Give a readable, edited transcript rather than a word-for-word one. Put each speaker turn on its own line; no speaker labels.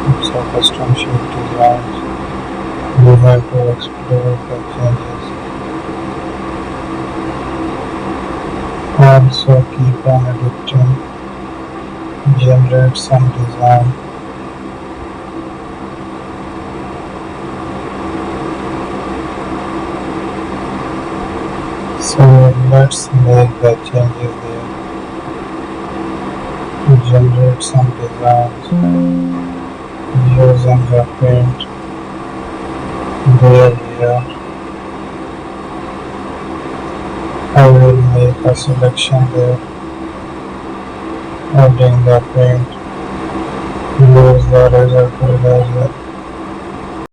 It's a custom sheet designs. We have to explore the changes. Also keep on editing, generate some design. So let's make the changes there. Generate some designs using the paint. There we are. I will make a selection there, adding the paint. Use the razor to